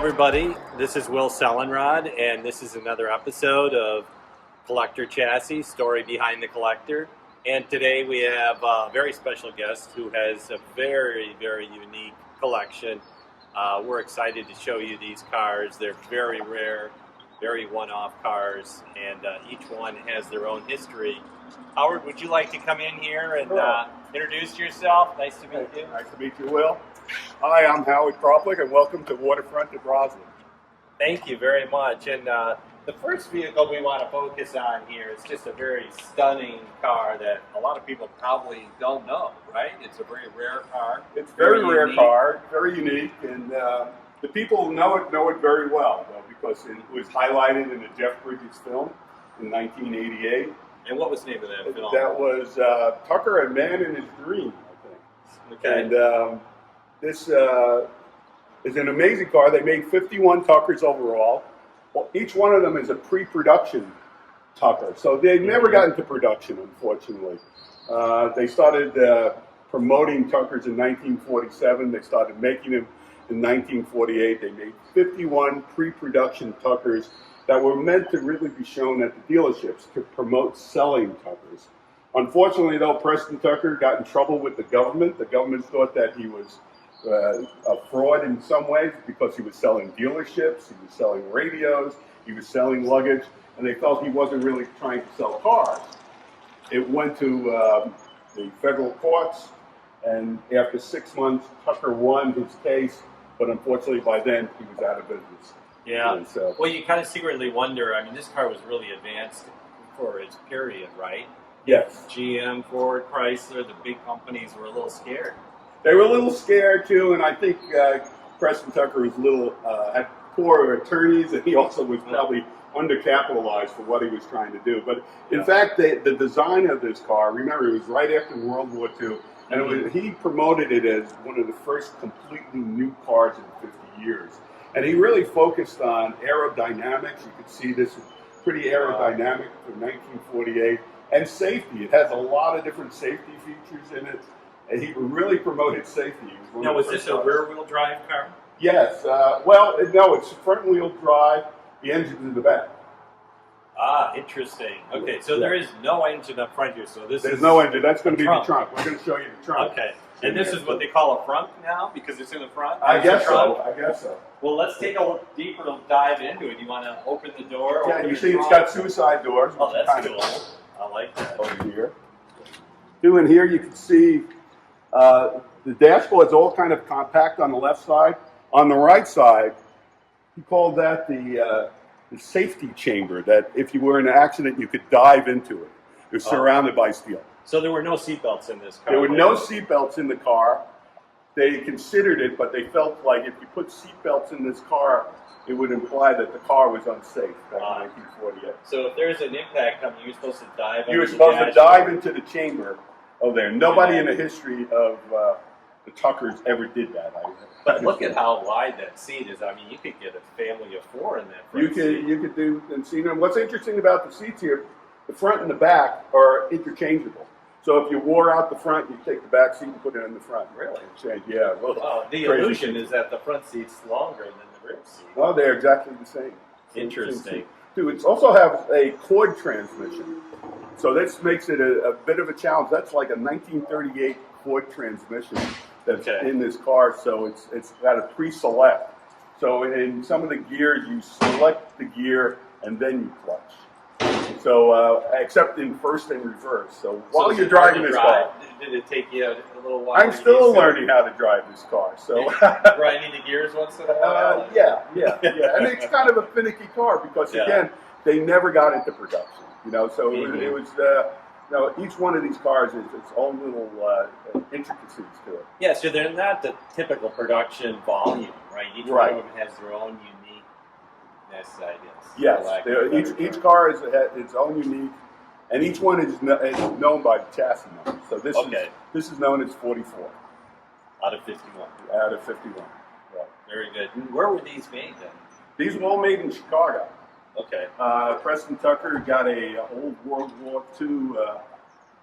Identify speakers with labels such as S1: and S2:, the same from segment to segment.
S1: everybody. This is Will Sellenraad, and this is another episode of Collector Chassis, Story Behind the Collector. And today we have a very special guest who has a very, very unique collection. We're excited to show you these cars. They're very rare, very one-off cars, and each one has their own history. Howard, would you like to come in here and introduce yourself? Nice to meet you.
S2: Nice to meet you, Will. Hi, I'm Howard Kroplik, and welcome to Waterfront at Roslyn.
S1: Thank you very much. And the first vehicle we want to focus on here is just a very stunning car that a lot of people probably don't know, right? It's a very rare car.
S2: It's a very rare
S1: unique.
S2: car, very unique, and the people who know it very well, though, because it was highlighted in a Jeff Bridges film in 1988.
S1: And what was the name of that film?
S2: That was Tucker, A Man in His Dream, I think.
S1: Okay.
S2: And this is an amazing car. They made 51 Tuckers overall. Well, each one of them is a pre-production Tucker, so they've never gotten to production, unfortunately. They started promoting Tuckers in 1947. They started making them in 1948. They made 51 pre-production Tuckers that were meant to really be shown at the dealerships to promote selling Tuckers. Unfortunately, though, Preston Tucker got in trouble with the government. The government thought that he was a fraud in some ways because he was selling dealerships, he was selling radios, he was selling luggage, and they felt he wasn't really trying to sell cars. It went to the federal courts, and after 6 months, Tucker won his case, but unfortunately by then he was out of business.
S1: Yeah.
S2: And so,
S1: Well, you kind of secretly wonder, I mean, this car was really advanced for its period, right?
S2: yes.
S1: GM, Ford, Chrysler, the big companies were a little scared.
S2: They were a little scared too, and I think Preston Tucker was had poor attorneys, and he also was probably undercapitalized for what he was trying to do. But in fact, the design of this car, remember, it was right after World War II, and he promoted it as one of the first completely new cars in 50 years. And he really focused on aerodynamics. You could see this pretty aerodynamic from 1948, and safety. It has a lot of different safety features in it. And he really promoted safety.
S1: Now, was this a rear-wheel drive car?
S2: Yes. Well, no, it's front-wheel drive. The engine's in the back.
S1: Ah, interesting. Okay, so there is no engine up front here. So
S2: There's no engine. That's going to be the trunk. We're going to show you the trunk.
S1: Okay. And this is what they call a front now because it's in the front?
S2: I guess so.
S1: Well, let's take a deeper dive into it. You want to open the door?
S2: Yeah, you see it's got suicide doors.
S1: Oh, that's
S2: kind
S1: cool.
S2: of
S1: I like that.
S2: over here. In here, you can see the dashboard's all kind of compact on the left side. On the right side, he called that the safety chamber, that if you were in an accident, you could dive into it. It was surrounded by steel.
S1: So there were no seatbelts in this car?
S2: There were no seatbelts in the car. They considered it, but they felt like if you put seatbelts in this car, it would imply that the car was unsafe back in 1948.
S1: So if there's an impact coming, you're supposed to dive into
S2: You were supposed to dive into the chamber over there. Nobody in the history of the Tuckers ever did that.
S1: But look at how wide that seat is. I mean, you could get a family of four in that front seat.
S2: You could do and see. And what's interesting about the seats here, the front and the back are interchangeable. So if you wore out the front, you take the back seat and put it in the front.
S1: Really?
S2: Yeah.
S1: Well, the illusion is that the front seat's longer than the rear seat.
S2: Well, they're exactly the same.
S1: Interesting.
S2: It also has a cord transmission. So this makes it a bit of a challenge. That's like a 1938 Ford transmission that's in this car. So it's got a pre-select. So in some of the gears, you select the gear and then you clutch. So except in first and reverse. So while you're driving this car,
S1: did it take you a little while?
S2: I'm still learning how to drive this car. So
S1: grinding the gears once in a while.
S2: Yeah. And it's kind of a finicky car because again, they never got into production. So it was. Each one of these cars is its own little intricacies to it.
S1: Yeah, so they're not the typical production volume, right? Each one of them has their own uniqueness, I guess.
S2: Yes, each car has its own unique, and each one is known by the chassis number. So this is known as 44.
S1: Out of 51.
S2: Out of 51. Right.
S1: Very good. Where were these made then?
S2: These were all made in Chicago.
S1: Okay.
S2: Preston Tucker got a old World War II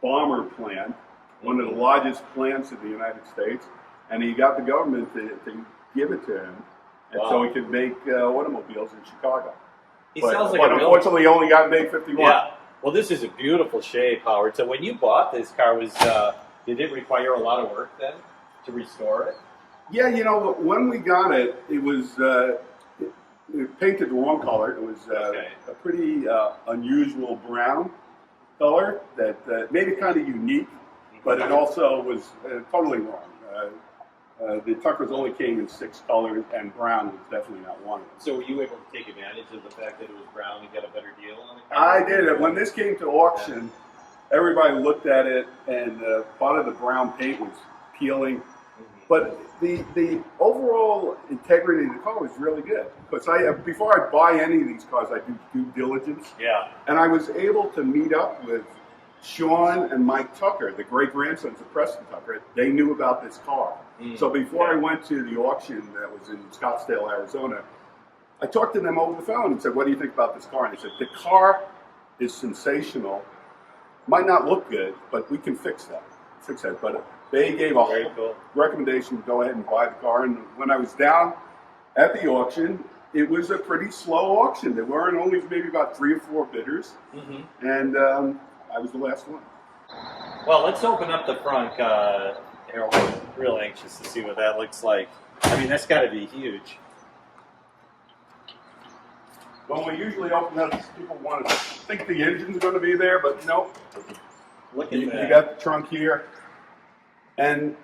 S2: bomber plant, one of the largest plants in the United States, and he got the government to give it to him and
S1: Wow.
S2: so he could make automobiles in Chicago.
S1: He
S2: But
S1: sounds like a real.
S2: unfortunately, he only got made 51.
S1: Yeah. Well, this is a beautiful shape, Howard. So when you bought this car, did it require a lot of work then to restore it?
S2: Yeah, you know, when we got it, it was it painted the wrong color. It was a pretty unusual brown color that made it kind of unique, but it also was totally wrong. The Tuckers only came in 6 colors, and brown was definitely not one of them.
S1: So were you able to take advantage of the fact that it was brown and get a better deal on the car?
S2: I did. When this came to auction, everybody looked at it, and part of the brown paint was peeling. But the overall integrity of the car was really good. Because before I buy any of these cars, I do due diligence.
S1: Yeah.
S2: And I was able to meet up with Sean and Mike Tucker, the great-grandsons of Preston Tucker. They knew about this car. So before I went to the auction that was in Scottsdale, Arizona, I talked to them over the phone and said, what do you think about this car? And they said, the car is sensational. Might not look good, but we can fix that. But they gave a recommendation to go ahead and buy the car. And when I was down at the auction, it was a pretty slow auction. There weren't only maybe about 3 or 4 bidders. And I was the last one.
S1: Well, let's open up the front. Harold, I'm real anxious to see what that looks like. I mean, that's got to be huge.
S2: When we usually open up, people want to think the engine's going to be there, but nope.
S1: Look at that.
S2: You got the trunk here. And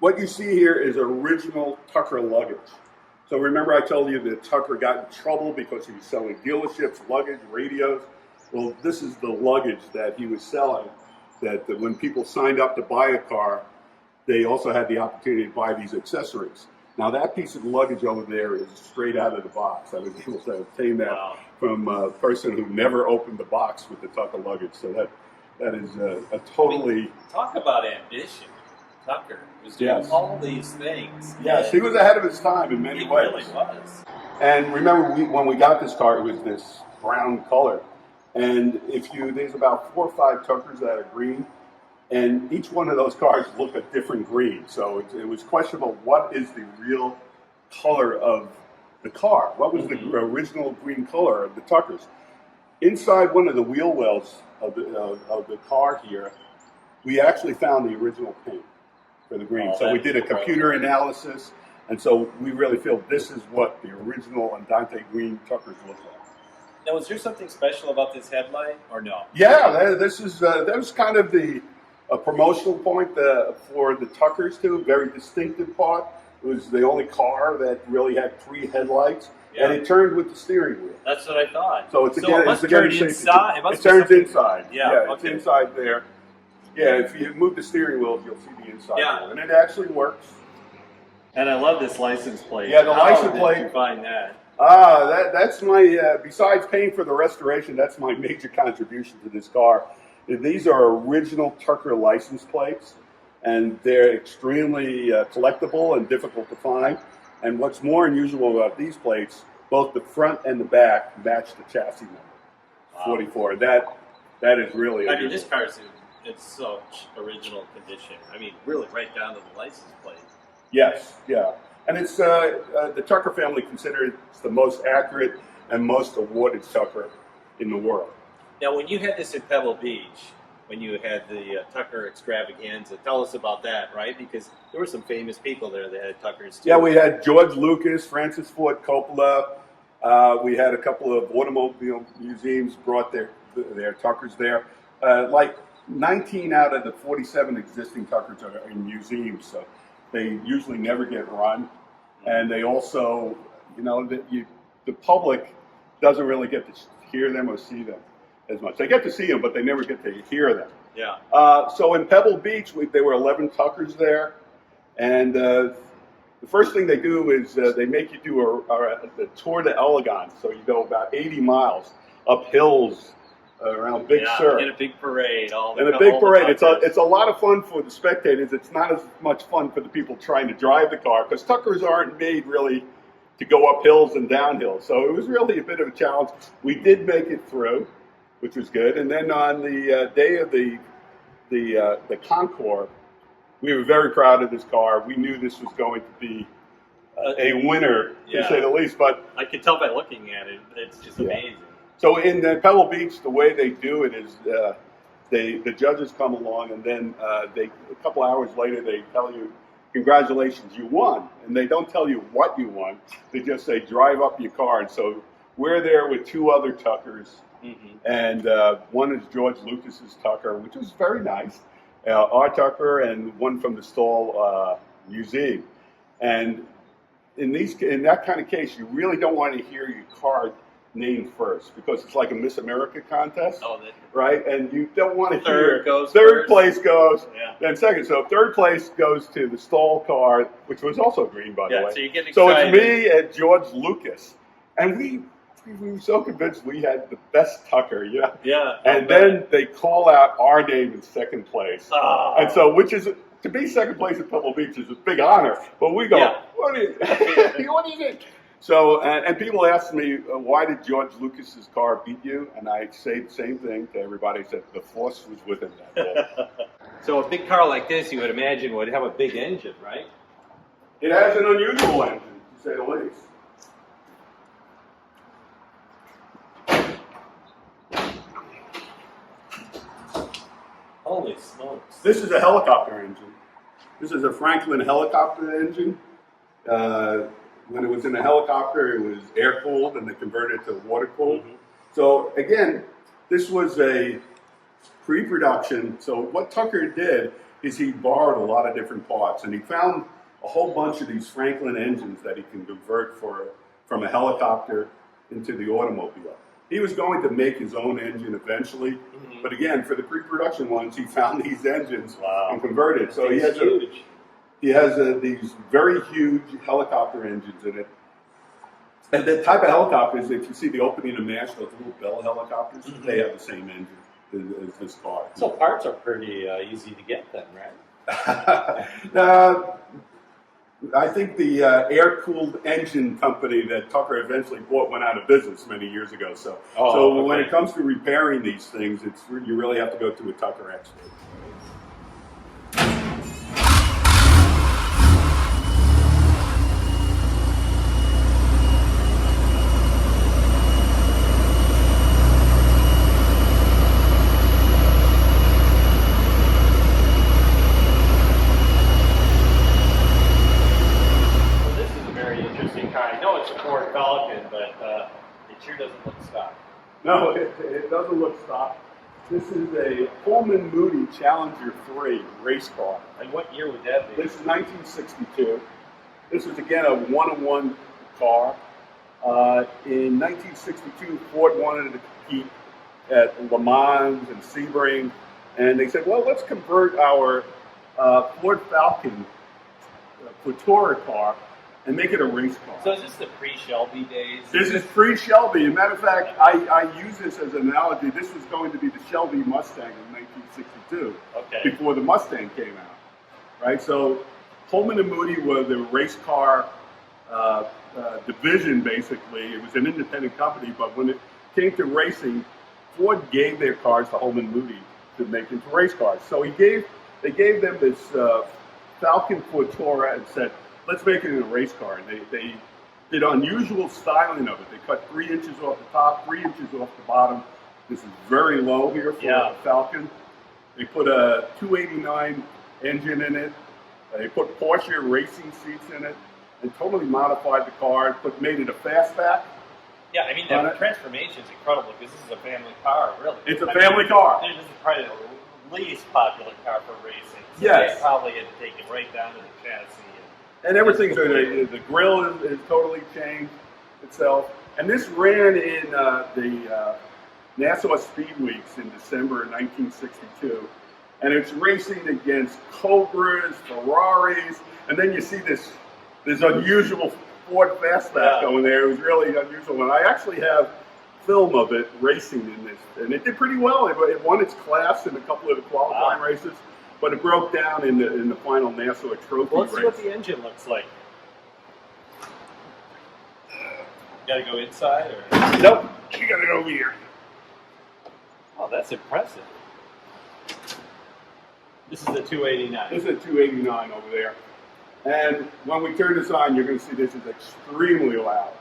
S2: what you see here is original Tucker luggage. So remember I told you that Tucker got in trouble because he was selling dealerships, luggage, radios. Well, this is the luggage that he was selling, that when people signed up to buy a car, they also had the opportunity to buy these accessories. Now that piece of luggage over there is straight out of the box. I was able to obtain that from a person who never opened the box with the Tucker luggage. So that is a totally...
S1: Talk about ambition. Tucker was doing all these things.
S2: Yes, he was ahead of his time in many ways.
S1: He really was.
S2: And remember, when we got this car, it was this brown color. And there's about 4 or 5 Tuckers that are green. And each one of those cars look a different green. So it was questionable, what is the real color of the car? What was the original green color of the Tuckers? Inside one of the wheel wells of the car here, we actually found the original paint for the green. So we did a computer analysis, and so we really feel this is what the original Andante green Tuckers look like.
S1: Now, was there something special about this headlight, or no?
S2: Yeah, that was kind of a promotional point for the Tuckers too. Very distinctive part. It was the only car that really had 3 headlights, and it turned with the steering wheel.
S1: That's what I thought.
S2: So it must
S1: turn inside.
S2: It turns inside.
S1: Yeah,
S2: it's inside there. Yeah, if you move the steering wheel, you'll see the inside.
S1: Yeah,
S2: and it actually works.
S1: And I love this license plate.
S2: Yeah, the license plate.
S1: How did you find that?
S2: That's my, besides paying for the restoration, that's my major contribution to this car. These are original Tucker license plates, and they're extremely collectible and difficult to find. And what's more unusual about these plates, both the front and the back match the chassis number, 44. That is really unusual.
S1: I mean, this car is in such original condition. I mean, really right down to the license plate.
S2: Yes, yeah. And it's the Tucker family considered the most accurate and most awarded Tucker in the world.
S1: Now, when you had this in Pebble Beach, when you had the Tucker extravaganza, tell us about that, right? Because there were some famous people there that had Tuckers too.
S2: Yeah, we had George Lucas, Francis Ford Coppola. We had a couple of automobile museums brought their Tuckers there. Like 19 out of the 47 existing Tuckers are in museums, so they usually never get run. And they also, the public doesn't really get to hear them or see them as much. They get to see them, but they never get to hear them.
S1: Yeah.
S2: So in Pebble Beach, there were 11 Tuckers there. And the first thing they do is they make you do a Tour de Elegance. So you go about 80 miles up hills around Big Sur.
S1: In a big parade.
S2: It's a lot of fun for the spectators. It's not as much fun for the people trying to drive the car, because Tuckers aren't made really to go up hills and down hills. So it was really a bit of a challenge. We did make it through, which was good. And then on the day of the Concours, we were very proud of this car. We knew this was going to be a winner,
S1: Yeah.
S2: to say the least. But
S1: I can tell by looking at it. It's just amazing.
S2: so in Pebble Beach, the way they do it is the judges come along, and then a couple hours later they tell you, congratulations, you won. And they don't tell you what you won. They just say, drive up your car. And so we're there with two other Tuckers.
S1: Mm-hmm.
S2: And one is George Lucas's Tucker, which was very nice. Our Tucker, and one from the Stahl Museum. And in that kind of case, you really don't want to hear your car named first, because it's like a Miss America contest, right? And you don't want to hear third place goes, then second. So third place goes to the Stahl car, which was also green, by the way.
S1: So you get excited.
S2: So it's me and George Lucas, and we were so convinced we had the best Tucker,
S1: Yeah.
S2: And then they call out our name in second place, and so which is. To be second place at Pebble Beach is a big honor, but we go, what do you think? So, and people ask me, why did George Lucas's car beat you? And I say the same thing to everybody. I said, the force was with him that day.
S1: So a big car like this, you would imagine, would have a big engine, right?
S2: It has an unusual engine, to say the least.
S1: Holy smokes.
S2: This is a helicopter engine. This is a Franklin helicopter engine. When it was in a helicopter, it was air-cooled, and they converted it to water-cooled. Mm-hmm. So, again, this was a pre-production. So what Tucker did is he borrowed a lot of different parts, and he found a whole bunch of these Franklin engines that he can convert from a helicopter into the automobile. He was going to make his own engine eventually, but again, for the pre-production ones, he found these engines and converted. So he has these very huge helicopter engines in it. And the type of helicopters, if you see the opening of MASH, those little Bell helicopters, they have the same engine as this car.
S1: So parts are pretty easy to get then, right?
S2: I think the air-cooled engine company that Tucker eventually bought went out of business many years ago. So, when it comes to repairing these things, you really have to go to a Tucker expert. No, it doesn't look stock. This is a Pullman Moody Challenger 3 race car.
S1: And what year would that be?
S2: This is 1962. This is, again, a one-on-one car. In 1962, Ford wanted to compete at Le Mans and Sebring, and they said, well, let's convert our Ford Falcon Tourer car and make it a race car.
S1: So is this the pre-Shelby days?
S2: This is pre-Shelby. As a matter of fact, I use this as an analogy. This was going to be the Shelby Mustang in 1962, before the Mustang came out, right? So Pullman and Moody were the race car division, basically. It was an independent company, but when it came to racing, Ford gave their cars to Pullman Moody to make into race cars. So they gave them this Falcon Tourer and said, let's make it in a race car. And they did unusual styling of it. They cut 3 inches off the top, 3 inches off the bottom. This is very low here for a Falcon. They put a 289 engine in it. They put Porsche racing seats in it and totally modified the car, made it a fastback.
S1: Yeah, I mean, the transformation is incredible because this is a family car, really.
S2: It's a family car.
S1: This is probably the least popular car for racing. So
S2: yes.
S1: They probably had to take it right down to the chassis.
S2: And everything's, the grill is totally changed itself. And this ran in the Nassau Speed Weeks in December of 1962. And it's racing against Cobras, Ferraris, and then you see this unusual Ford Fastback going there. It was really unusual. And I actually have film of it racing in this. And it did pretty well. It won its class in a couple of the qualifying races. But it broke down in the final Nassau Trophy
S1: race. Let's see what the engine looks like. You gotta go inside, or?
S2: Nope, you gotta go over here.
S1: Oh, that's impressive. This is the 289.
S2: This is a 289 over there. And when we turn this on, you're going to see this is extremely loud.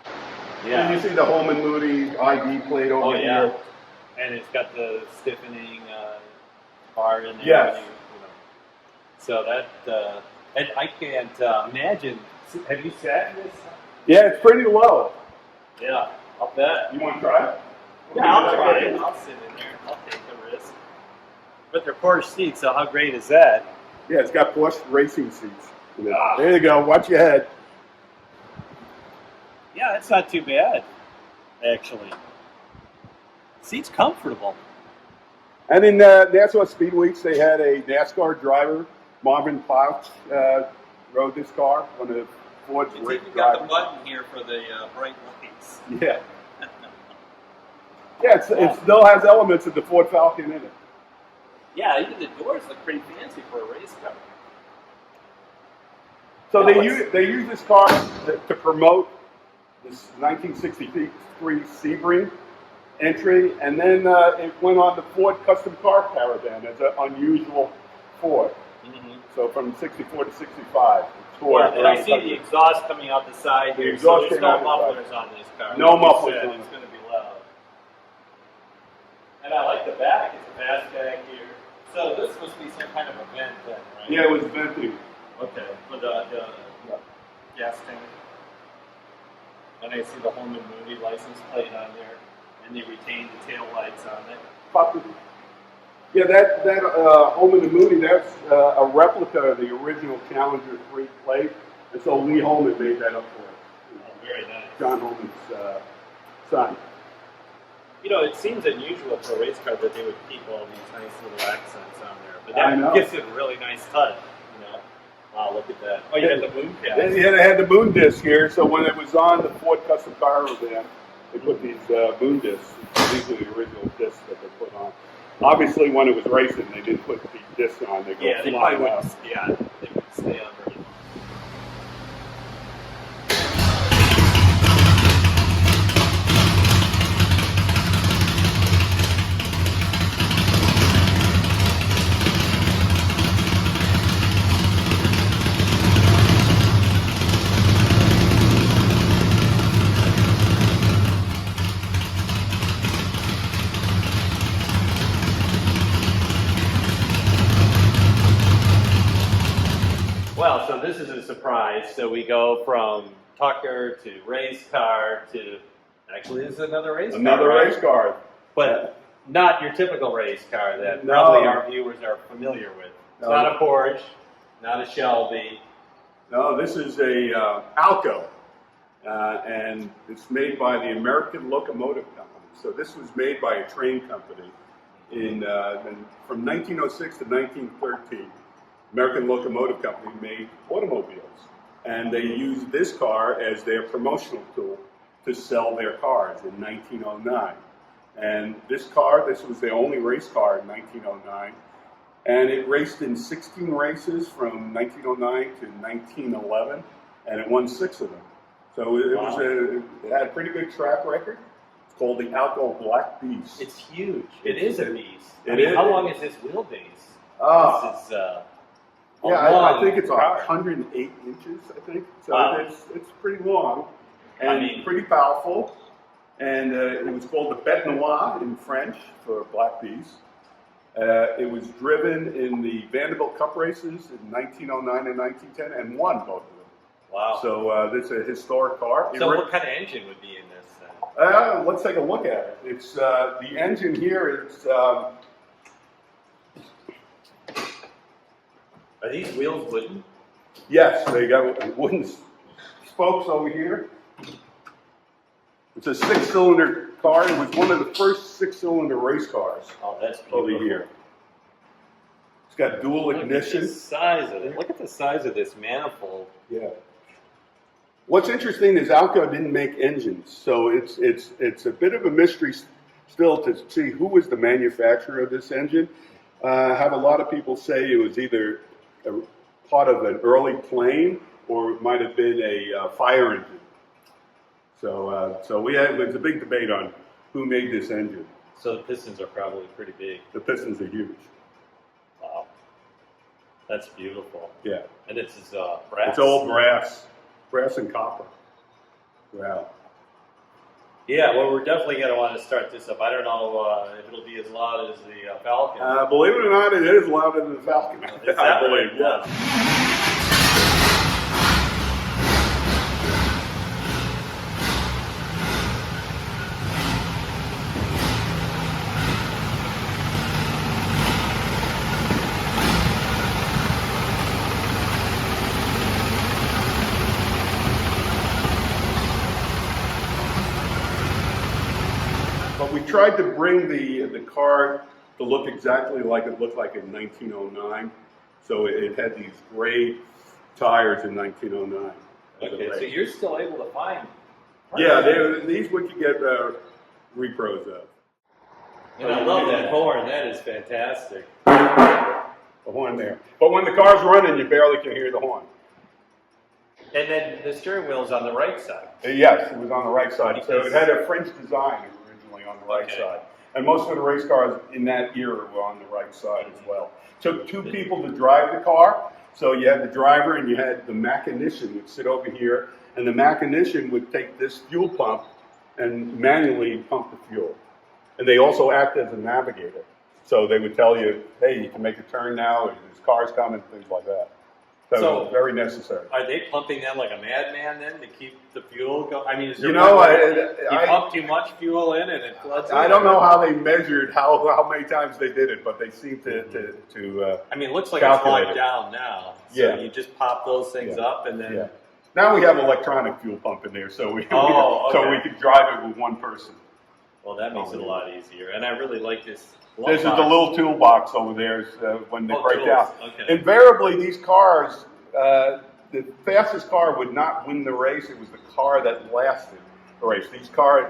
S1: Yeah.
S2: And you see the Holman Moody ID plate over here.
S1: And it's got the stiffening bar in there.
S2: Yes.
S1: So that, and I can't imagine. Have you sat in this?
S2: Yeah, it's pretty low.
S1: Yeah, I'll bet.
S2: You want to try it?
S1: Yeah, I'll try it. I'll sit in there. I'll take the risk. But they're Porsche seats, so how great is that?
S2: Yeah, it's got Porsche racing seats. There you go. Watch your head.
S1: Yeah, it's not too bad, actually. Seat's comfortable.
S2: And in NASCAR Speed Weeks, they had a NASCAR driver, Marvin Pouch, rode this car, one of Ford's
S1: It's
S2: race
S1: even got the
S2: drivers.
S1: button here for the bright lights.
S2: Yeah. Yeah, it still has elements of the Ford Falcon in it.
S1: Yeah, even the doors look pretty fancy for a race car.
S2: So they use this car to promote this 1963 Sebring entry, and then it went on the Ford Custom Car Caravan as an unusual Ford.
S1: Mm-hmm.
S2: So from 64 to 65.
S1: Yeah, and I see the exhaust coming out the side here, so there's no mufflers on this car.
S2: No
S1: Like you
S2: mufflers
S1: said,
S2: on
S1: it's
S2: it.
S1: going to be loud. And I like the back. It's a fastback here. So this must be some kind of a vent then, right?
S2: Yeah, it was venting.
S1: Okay, for the gas tank. And I see the Holman Moody license plate on there, and they retain the tail lights on it.
S2: Yeah, that Holman and Moody, that's a replica of the original Challenger 3 plate, and so Lee Holman made that up for it.
S1: Oh, very nice.
S2: John Holman's son.
S1: You know, it seems unusual for a race car that they would keep all these nice little accents on there, but
S2: I know.
S1: that gives it a really nice touch. You know, wow, look at that. Oh, you had the moon cast.
S2: Yeah, they had the moon disc here, so when it was on the Ford Custom Car Caravan, they put these moon discs. These are the original discs that they put on. Obviously, when it was racing, they didn't put the discs on. They go
S1: Yeah, they
S2: flying
S1: probably
S2: out.
S1: wouldn't. Yeah, they would stay on very long. Well, so this is a surprise. So we go from Tucker to race car to, actually this is another race car.
S2: Another
S1: right?
S2: race car.
S1: But not your typical race car that
S2: No.
S1: probably our viewers are familiar with. It's
S2: No.
S1: not a Porsche, not a Shelby.
S2: No, this is a Alco, and it's made by the American Locomotive Company. So this was made by a train company from 1906 to 1913. American Locomotive Company made automobiles, and they used this car as their promotional tool to sell their cars in 1909. And this was their only race car in 1909, and it raced in 16 races from 1909 to 1911, and it won 6 of them. So it had a pretty good track record. It's called the Alco Black Beast.
S1: It's huge. It is a beast.
S2: It is.
S1: How long is this wheelbase?
S2: Ah.
S1: This is
S2: I think it's
S1: car.
S2: 108 inches, I think. So
S1: Wow.
S2: it's pretty long and pretty powerful. And it was called the Bête Noire in French for Black Beast. It was driven in the Vanderbilt Cup races in 1909 and 1910 and won both of them.
S1: Wow.
S2: So this is a historic car.
S1: So what kind of engine would be in this?
S2: Let's take a look at it. It's the engine here is.
S1: Are these wheels wooden?
S2: Yes, they got wooden spokes over here. It's a 6-cylinder car. It was one of the first 6-cylinder race cars.
S1: Oh, that's beautiful.
S2: Over here. It's got dual ignition.
S1: Look at the size of it. Look at the size of this manifold.
S2: Yeah. What's interesting is Alco didn't make engines, so it's a bit of a mystery still to see who was the manufacturer of this engine. I have a lot of people say it was either a part of an early plane or it might have been a fire engine. So it's a big debate on who made this engine.
S1: So the pistons are probably pretty big.
S2: The pistons are huge.
S1: Wow. That's beautiful.
S2: Yeah.
S1: And it's brass.
S2: It's all brass and copper. Wow.
S1: Yeah, well, we're definitely going to want to start this up. I don't know if it'll be as loud as the Falcon.
S2: Believe it or not, it is louder than the Falcon.
S1: Is that
S2: I believe,
S1: right?
S2: yes. But we tried to bring the car to look exactly like it looked like in 1909. So it had these gray tires in 1909.
S1: Okay, so you're still able to find parts.
S2: Yeah, these we could get repros of.
S1: And I love that horn. That is fantastic.
S2: The horn there. But when the car's running, you barely can hear the horn.
S1: And then the steering wheel's on the right side.
S2: Yes, it was on the right side. So it had a French design originally on the right side. And most of the race cars in that era were on the right side as well. Took two people to drive the car. So you had the driver and you had the mechanician would sit over here. And the mechanician would take this fuel pump and manually pump the fuel. And they also act as a navigator. So they would tell you, hey, you can make a turn now, or there's cars coming, things like that. So it was very necessary.
S1: Are they pumping that like a madman then to keep the fuel going? I mean, is there
S2: you
S1: pump too much fuel in and it floods?
S2: I don't know how they measured how many times they did it, but they seem to
S1: I mean, it looks like
S2: calculate
S1: it's locked down now. So
S2: Yeah.
S1: you just pop those things up and then.
S2: Yeah. Now we have electronic fuel pump in there, so we
S1: okay.
S2: can drive it with one person.
S1: Well, that makes it a lot easier, and I really like this.
S2: This is the little toolbox over there when they break
S1: tools.
S2: down.
S1: Okay.
S2: Invariably, these cars, the fastest car would not win the race. It was the car that lasted the race. These cars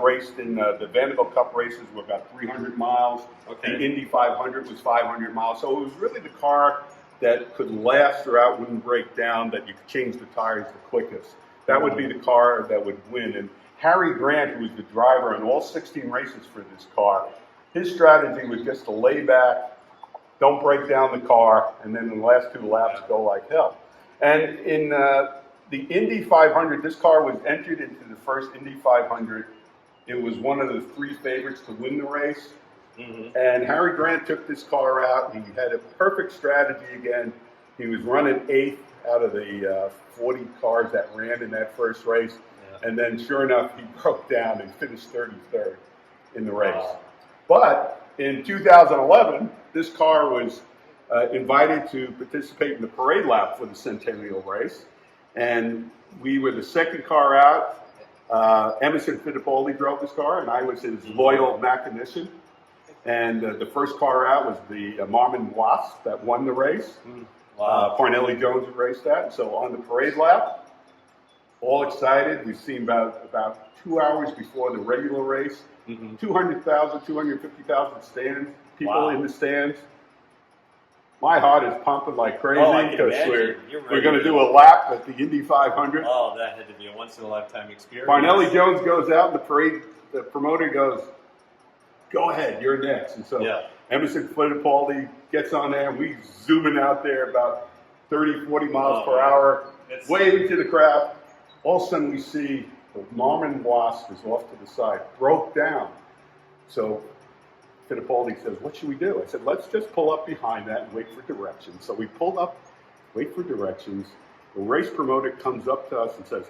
S2: raced in the Vanderbilt Cup races were about 300 miles.
S1: Okay.
S2: The Indy 500 was 500 miles. So it was really the car that could last throughout, wouldn't break down, that you could change the tires the quickest. That would be the car that would win. And Harry Grant, who was the driver in all 16 races for this car, his strategy was just to lay back, don't break down the car, and then in the last two laps go like hell. And in the Indy 500, this car was entered into the first Indy 500. It was one of the three favorites to win the race. Mm-hmm. And Harry Grant took this car out. He had a perfect strategy again. He was running 8th out of the 40 cars that ran in that first race. Yeah. And then sure enough, he broke down and finished 33rd in the race. Wow. But in 2011, this car was invited to participate in the parade lap for the Centennial race. And we were the second car out. Emerson Fittipaldi drove this car, and I was his loyal mechanician. And the first car out was the Marmon Wasp that won the race. Wow. Parnelli Jones raced that. So on the parade lap, all excited. We've seen about 2 hours before the regular race, 200,000, 250,000 people in the stands. My heart is pumping like crazy because we're going to do a lap at the Indy 500.
S1: Oh, that had to be a once-in-a-lifetime experience.
S2: Parnelli Jones goes out, and the promoter goes, go ahead, you're next. And so Emerson Fittipaldi gets on there, and we zooming out there about 30, 40 miles per hour, waving to the crowd. All of a sudden we see the Marmon Wasp is off to the side, broke down. So Fittipaldi says, what should we do? I said, let's just pull up behind that and wait for directions. So we pulled up, wait for directions. The race promoter comes up to us and says,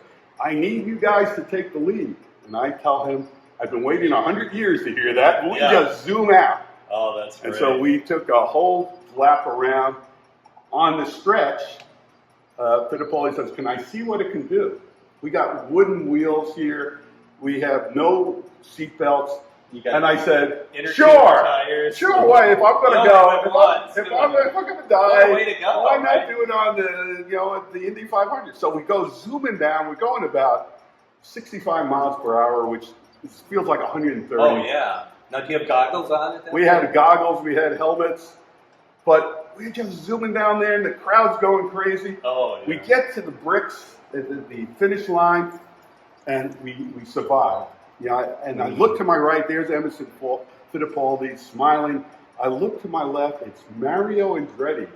S2: I need you guys to take the lead. And I tell him, I've been waiting 100 years to hear that. We just zoom out.
S1: Oh, that's great.
S2: And so we took a whole lap around. On the stretch, Fittipaldi says, can I see what it can do? We got wooden wheels here. We have no seat belts. And I said, sure. Why? If I'm going to go, if I'm going to die, why not do it on the Indy 500? So we go zooming down. We're going about 65 miles per hour, which feels like 130.
S1: Oh, yeah. Now, do you have goggles on at that
S2: We had goggles, we had helmets, but we're just zooming down there, and the crowd's going crazy.
S1: Oh, yeah.
S2: We get to the bricks at the finish line, and we survive. And I look to my right, there's Emerson Fittipaldi smiling. I look to my left, it's Mario Andretti,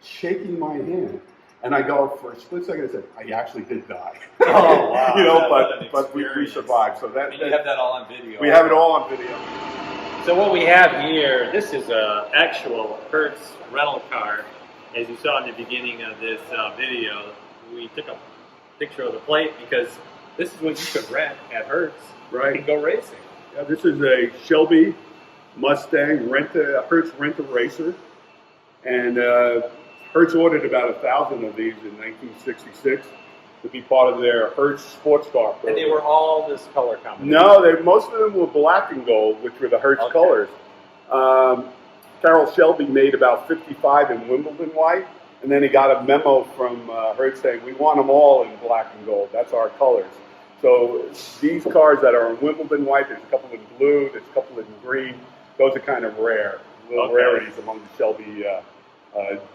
S2: shaking my hand. And I go, for a split second, I said, I actually did die.
S1: Oh, wow.
S2: You know,
S1: What
S2: but we
S1: experience.
S2: survived. So
S1: And you have that all on video.
S2: we have it all on video.
S1: So what we have here, this is an actual Hertz rental car. As you saw in the beginning of this video, we took a picture of the plate because this is what you could rent at Hertz.
S2: Right.
S1: And go racing.
S2: Yeah, this is a Shelby Mustang Hertz Rent-A-Racer. And Hertz ordered about 1,000 of these in 1966 to be part of their Hertz sports car program.
S1: And they were all this color combination?
S2: No, most of them were black and gold, which were the Hertz colors. Carroll Shelby made about 55 in Wimbledon white, and then he got a memo from Hertz saying, we want them all in black and gold. That's our colors. So these cars that are in Wimbledon white, there's a couple in blue, there's a couple in green. Those are kind of rare, little rarities among the Shelby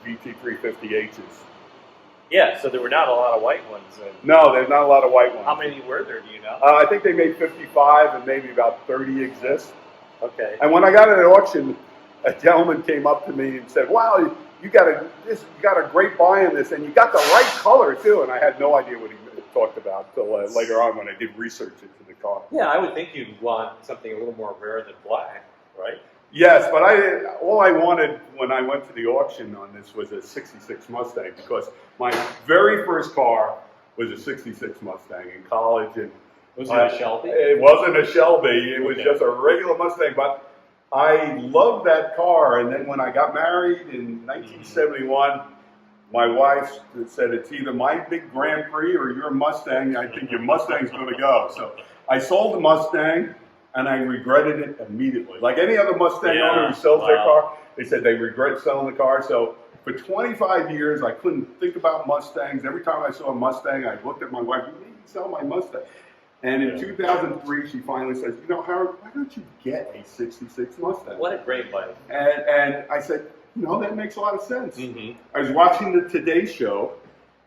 S2: GT350Hs.
S1: Yeah, so there were not a lot of white ones.
S2: No, there's not a lot of white ones.
S1: How many were there, do you know?
S2: I think they made 55 and maybe about 30 exist.
S1: Okay.
S2: And when I got at an auction, a gentleman came up to me and said, wow, you got a great buy in this, and you got the right color too. And I had no idea what he talked about until later on when I did research into the car.
S1: Yeah, I would think you'd want something a little more rare than black, right?
S2: Yes, but all I wanted when I went to the auction on this was a 66 Mustang, because my very first car was a 66 Mustang in college. And
S1: was it a Shelby?
S2: It wasn't a Shelby. It was just a regular Mustang. But I loved that car. And then when I got married in 1971, my wife said, it's either my big Grand Prix or your Mustang. I think your Mustang's going to go. So I sold the Mustang. And I regretted it immediately. Like any other Mustang owner who sells their car, they said they regret selling the car. So for 25 years, I couldn't think about Mustangs. Every time I saw a Mustang, I looked at my wife, you need to sell my Mustang. And in 2003, she finally says, you know, Howard, why don't you get a 66 Mustang?
S1: What a great life.
S2: And I said, you know, that makes a lot of sense.
S1: Mm-hmm.
S2: I was watching the Today Show,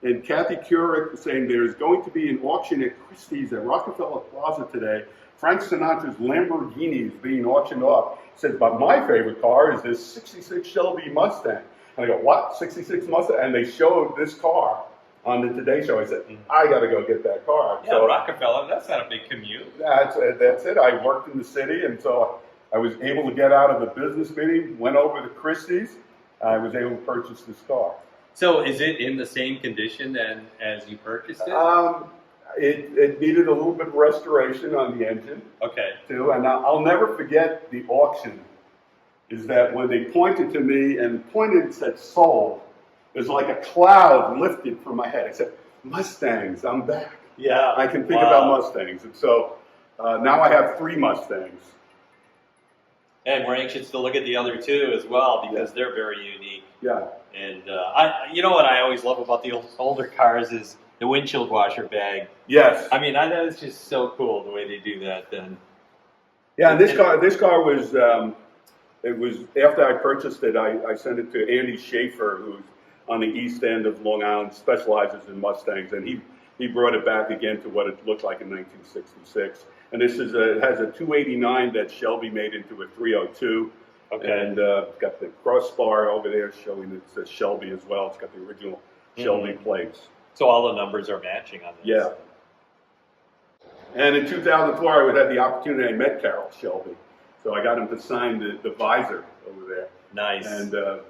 S2: and Kathy Couric was saying there's going to be an auction at Christie's at Rockefeller Plaza today. Frank Sinatra's Lamborghini is being auctioned off. He said, but my favorite car is this 66 Shelby Mustang. And I go, what, 66 Mustang? And they showed this car on the Today Show. I said, I got to go get that car.
S1: Yeah, so, Rockefeller, that's not a big commute.
S2: That's it. I worked in the city, and so I was able to get out of the business meeting, went over to Christie's. I was able to purchase this car.
S1: So is it in the same condition as you purchased it?
S2: It needed a little bit of restoration on the engine.
S1: Okay.
S2: Too, and I'll never forget the auction. Is that when they pointed to me and pointed and said sold, it was like a cloud lifted from my head. I said, Mustangs, I'm back.
S1: Yeah.
S2: I can think about Mustangs. And so now I have 3 Mustangs.
S1: And we're anxious to look at the other 2 as well, because they're very unique.
S2: Yeah.
S1: And you know what I always love about the older cars is the windshield washer bag.
S2: Yes.
S1: I mean, that is just so cool the way they do that. Then.
S2: Yeah, and this car was. It was after I purchased it. I sent it to Andy Schaefer, who's on the east end of Long Island, specializes in Mustangs, and he brought it back again to what it looked like in 1966. And this is it has a 289 that Shelby made into a 302. Okay. And it's got the crossbar over there showing it says Shelby as well. It's got the original Shelby plates.
S1: So all the numbers are matching on this.
S2: Yeah. And in 2004, I had the opportunity. I met Carroll Shelby, so I got him to sign the visor over there.
S1: Nice.
S2: And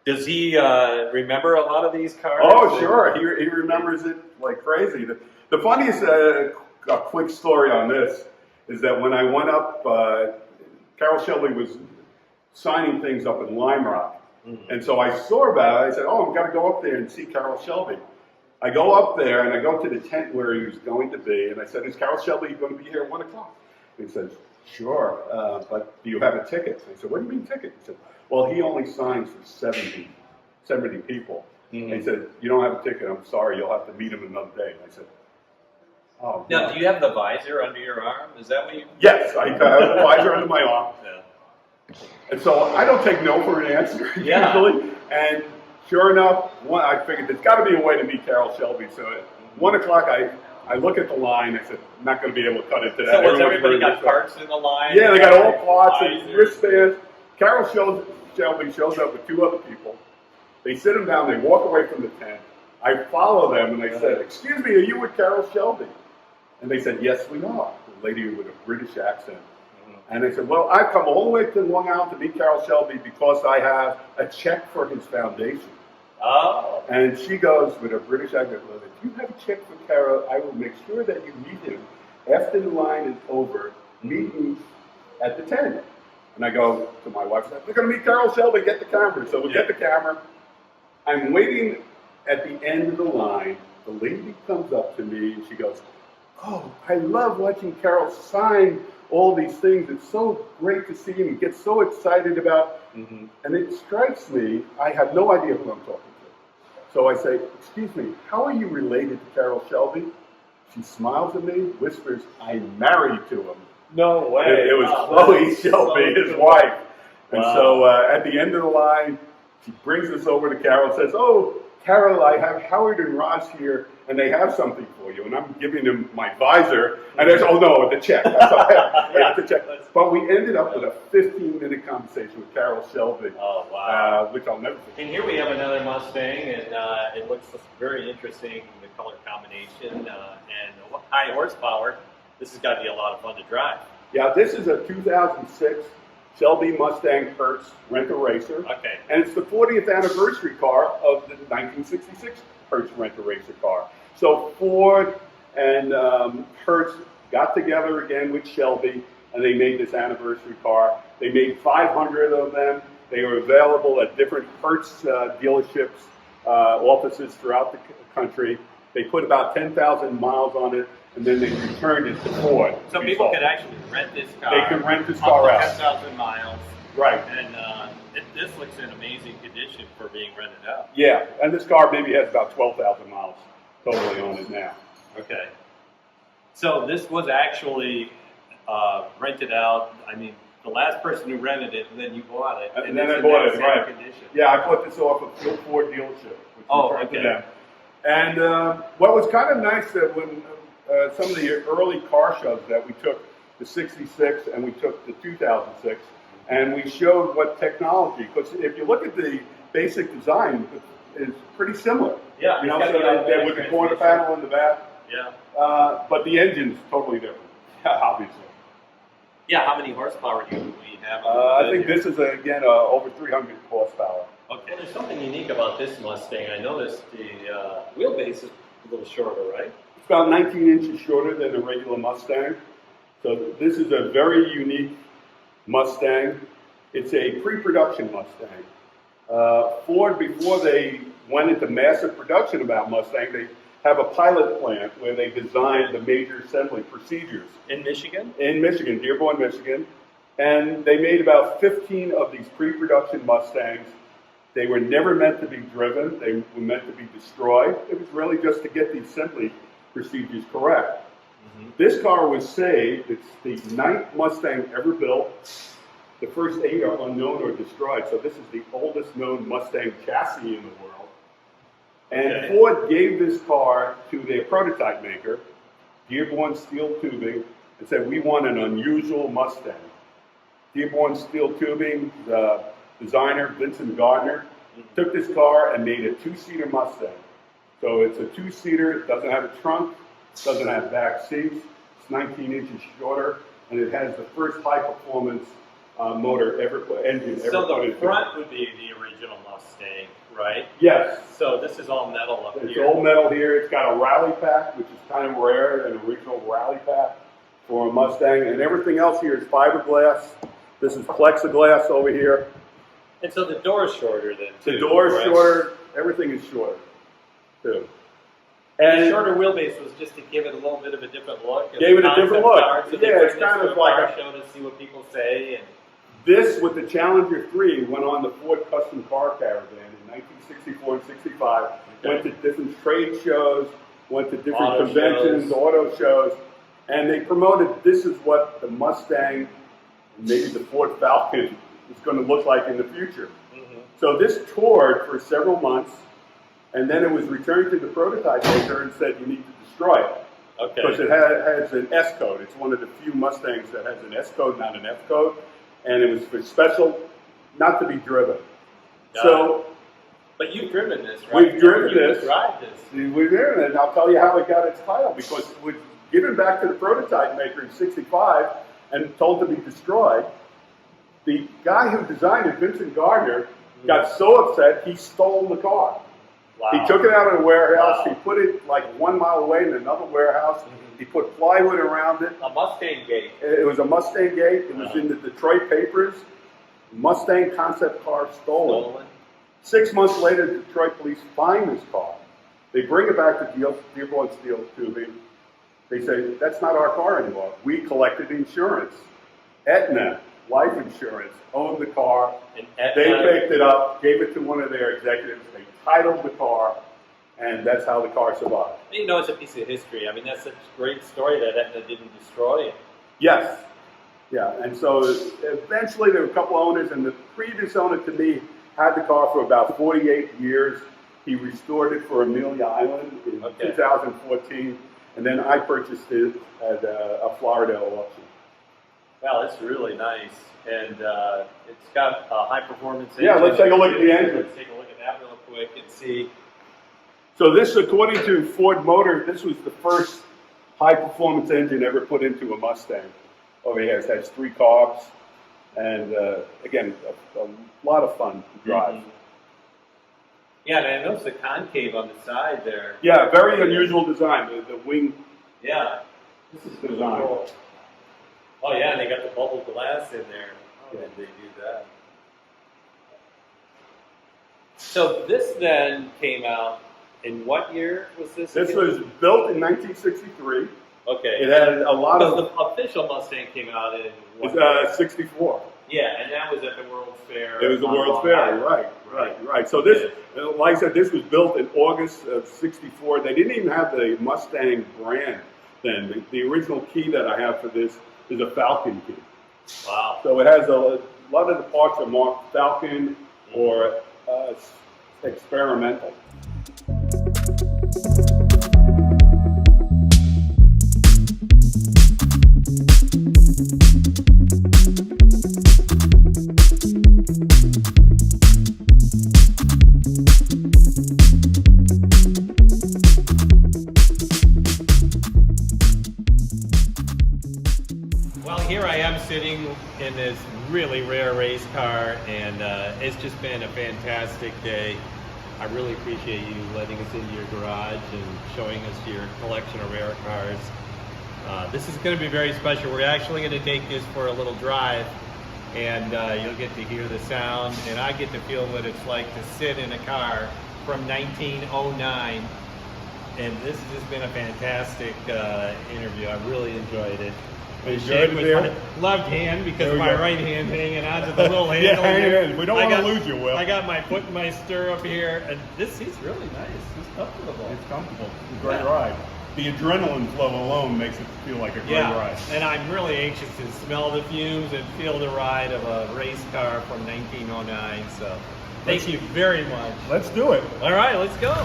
S1: does he remember a lot? Of these cars?
S2: Oh, sure. He remembers it like crazy. The funniest, a quick story on this is that when I went up, Carroll Shelby was signing things up in Lime Rock. Mm-hmm. And so I saw about it. I said, oh, I've got to go up there and see Carroll Shelby. I go up there, and I go to the tent where he was going to be, and I said, is Carroll Shelby going to be here at 1 o'clock? And he says, sure, but do you have a ticket? I said, what do you mean ticket? He said, well, he only signs for 70 people. Mm-hmm. And he said, you don't have a ticket, I'm sorry, you'll have to meet him another day. And I said, oh.
S1: Now, do you have the visor under your arm? Is that what you...
S2: Yes, I have the visor under my arm. Yeah. And so I don't take no for an answer, usually. And sure enough, I figured there's got to be a way to meet Carroll Shelby. So at 1 o'clock, I look at the line. I said, I'm not going to be able to cut into that.
S1: So everybody got carts in the line?
S2: Yeah, they got all clots and wristbands. Carroll Shelby shows up with 2 other people. They sit him down, they walk away from the tent. I follow them and I said, "Excuse me, are you with Carroll Shelby?" And they said, "Yes, we are." The lady with a British accent. And I said, "Well, I've come all the way to Long Island to meet Carroll Shelby because I have a check for his foundation."
S1: Oh.
S2: And she goes with a British accent, "Well, if you have a check for Carroll, I will make sure that you meet him after the line is over. Meet me at the tent." And I go to my wife, "We're going to meet Carroll Shelby, get the camera." So we get the camera. I'm waiting at the end of the line. The lady comes up to me and she goes, "Oh, I love watching Carroll sign all these things. It's so great to see him. He gets so excited about." And it strikes me, I have no idea who I'm talking to. So I say, "Excuse me, how are you related to Carroll Shelby?" She smiles at me, whispers, "I'm married to him."
S1: No way.
S2: It was Chloe Shelby, his wife. And so at the end of the line, she brings us over to Carroll and says, "Oh, Carroll, I have Howard and Roz here, and they have something for you." And I'm giving them my visor, and they say, "Oh no, the check." The check. But we ended up with a 15-minute conversation with Carroll Shelby.
S1: Oh, wow.
S2: Which I'll never forget.
S1: And here we have another Mustang, and it looks very interesting, the color combination, and high horsepower. This has got to be a lot of fun to drive.
S2: Yeah, this is a 2006 Shelby Mustang Hertz Rent-A-Racer.
S1: Okay.
S2: And it's the 40th anniversary car of the 1966 Hertz Rent-A-Racer car. So Ford and Hertz got together again with Shelby, and they made this anniversary car. They made 500 of them. They were available at different Hertz dealerships, offices throughout the country. They put about 10,000 miles on it, and then they returned it to Ford.
S1: So people could actually rent this car.
S2: They can rent this car out.
S1: 10,000 miles.
S2: Right.
S1: And this looks in amazing condition for being rented out.
S2: Yeah, and this car maybe has about 12,000 miles totally on it now.
S1: Okay. So this was actually rented out. I mean, the last person who rented it, and then you bought it.
S2: And then I bought it, right.
S1: Condition.
S2: Yeah, I bought this off of Phil Ford dealership. Which
S1: okay.
S2: Them. And what was kind of nice that when some of the early car shows that we took the 66 and we took the 2006, and we showed what technology, because if you look at the basic design, it's pretty similar.
S1: Yeah.
S2: You know, so with the quarter panel in the back.
S1: Yeah.
S2: But the engine's totally different, obviously.
S1: Yeah, how many horsepower do we have?
S2: I think this is, again, over 300 horsepower.
S1: Okay. Well, there's something unique about this Mustang. I noticed the wheelbase is a little shorter, right?
S2: It's about 19 inches shorter than a regular Mustang. So this is a very unique Mustang. It's a pre-production Mustang. Ford, before they went into massive production about Mustang, they have a pilot plant where they designed the major assembly procedures.
S1: In Michigan?
S2: In Michigan, Dearborn, Michigan. And they made about 15 of these pre-production Mustangs. They were never meant to be driven. They were meant to be destroyed. It was really just to get the assembly procedures correct. This car was saved. It's the 9th Mustang ever built. The first 8 are unknown or destroyed. So this is the oldest known Mustang chassis in the world. And Ford gave this car to their prototype maker, Dearborn Steel Tubing, and said, "We want an unusual Mustang." Dearborn Steel Tubing, the designer, Vincent Gardner, took this car and made a 2-seater Mustang. So it's a 2-seater, it doesn't have a trunk, it doesn't have back seats, it's 19 inches shorter, and it has the first high-performance engine ever.
S1: So
S2: put
S1: the
S2: into
S1: front would be the original Mustang, right?
S2: Yes.
S1: So this is all metal up
S2: It's
S1: here.
S2: all metal here. It's got a rally pack, which is kind of rare, an original rally pack for a Mustang, and everything else here is fiberglass. This is plexiglass over here.
S1: And so the door is shorter than
S2: The door is shorter. Everything is shorter, too.
S1: And the shorter wheelbase was just to give it a little bit of a different look.
S2: Gave it a different look.
S1: So
S2: Yeah, it's kind of like
S1: a show to see what people say. And
S2: this with the Challenger 3 went on the Ford Custom Car Caravan in 1964 and 65. Went to different trade shows, went to different conventions, auto shows, and they promoted this is what the Mustang, maybe the Ford Falcon, is going to look like in the future. So this toured for several months, and then it was returned to the prototype maker and said, "You need to destroy it."
S1: Okay.
S2: Because it has an S code. It's one of the few Mustangs that has an S code, not an F code, and it was for special, not to be driven.
S1: But you've driven this, right?
S2: We've driven
S1: You
S2: this.
S1: drive this.
S2: We've driven it, and I'll tell you how it got its title, because it was given back to the prototype maker in '65 and told to be destroyed. The guy who designed it, Vincent Gardner, got so upset he stole the car.
S1: Wow.
S2: He took it out of the warehouse.
S1: Wow.
S2: He put it like 1 mile away in another warehouse. He put plywood around it.
S1: A Mustang gate.
S2: It was a Mustang gate. It was in the Detroit papers. Mustang concept car stolen. 6 months later, the Detroit police find this car. They bring it back to Dearborn Steel Tubing. They say, that's not our car anymore. We collected insurance. Aetna Life Insurance owned the car.
S1: And
S2: They picked it up, gave it to one of their executives. They titled the car, and that's how the car survived.
S1: You know, it's a piece of history. I mean, that's such a great story that Aetna didn't destroy it.
S2: Yes. Yeah, and so eventually there were a couple owners, and the previous owner to me had the car for about 48 years. He restored it for Amelia Island in 2014, and then I purchased it at a Florida auction.
S1: Well, it's really nice, and it's got a high-performance engine.
S2: Yeah, let's take a look at the engine.
S1: Let's take a look at that real quick and see.
S2: So this, according to Ford Motor, this was the first high-performance engine ever put into a Mustang. Over here, it has 3 carbs, and again, a lot of fun to drive.
S1: Mm-hmm. Yeah, and I noticed the concave on the side there.
S2: Yeah, very unusual design. The wing.
S1: Yeah, this is really
S2: Design.
S1: cool. Oh yeah, and they got the bubble glass in there. How did they do that? So this then came out in what year was this?
S2: This
S1: again?
S2: was built in 1963.
S1: Okay.
S2: It had a lot
S1: Because
S2: of.
S1: the official Mustang came out in what year?
S2: 64.
S1: Yeah, and that was at the World's Fair.
S2: It was the
S1: on
S2: World's
S1: Long
S2: Fair,
S1: Island.
S2: right. So this, like I said, this was built in August of '64. They didn't even have the Mustang brand then. The original key that I have for this is a Falcon key.
S1: Wow.
S2: So it has a lot of the parts are marked Falcon or experimental.
S1: Well, here I am sitting in this really rare race car, and it's just been a fantastic day. I really appreciate you letting us into your garage and showing us your collection of rare cars. This is going to be very special. We're actually going to take this for a little drive, and you'll get to hear the sound, and I get to feel what it's like to sit in a car from 1909. And this has just been a fantastic interview. I really enjoyed it.
S2: Enjoyed it
S1: with
S2: there?
S1: my left hand because
S2: There we
S1: my
S2: go.
S1: right hand hanging on to the little handle.
S2: hang
S1: here.
S2: on. We don't
S1: I
S2: wanna
S1: got-
S2: lose you, Will.
S1: I got my foot in my stirrup here, and this seat's really nice. It's comfortable.
S2: It's comfortable. It's a great ride. The adrenaline flow alone makes it feel like a great ride.
S1: And I'm really anxious to smell the fumes and feel the ride of a race car from 1909. So, thank you very much.
S2: Let's do it.
S1: All right, let's go.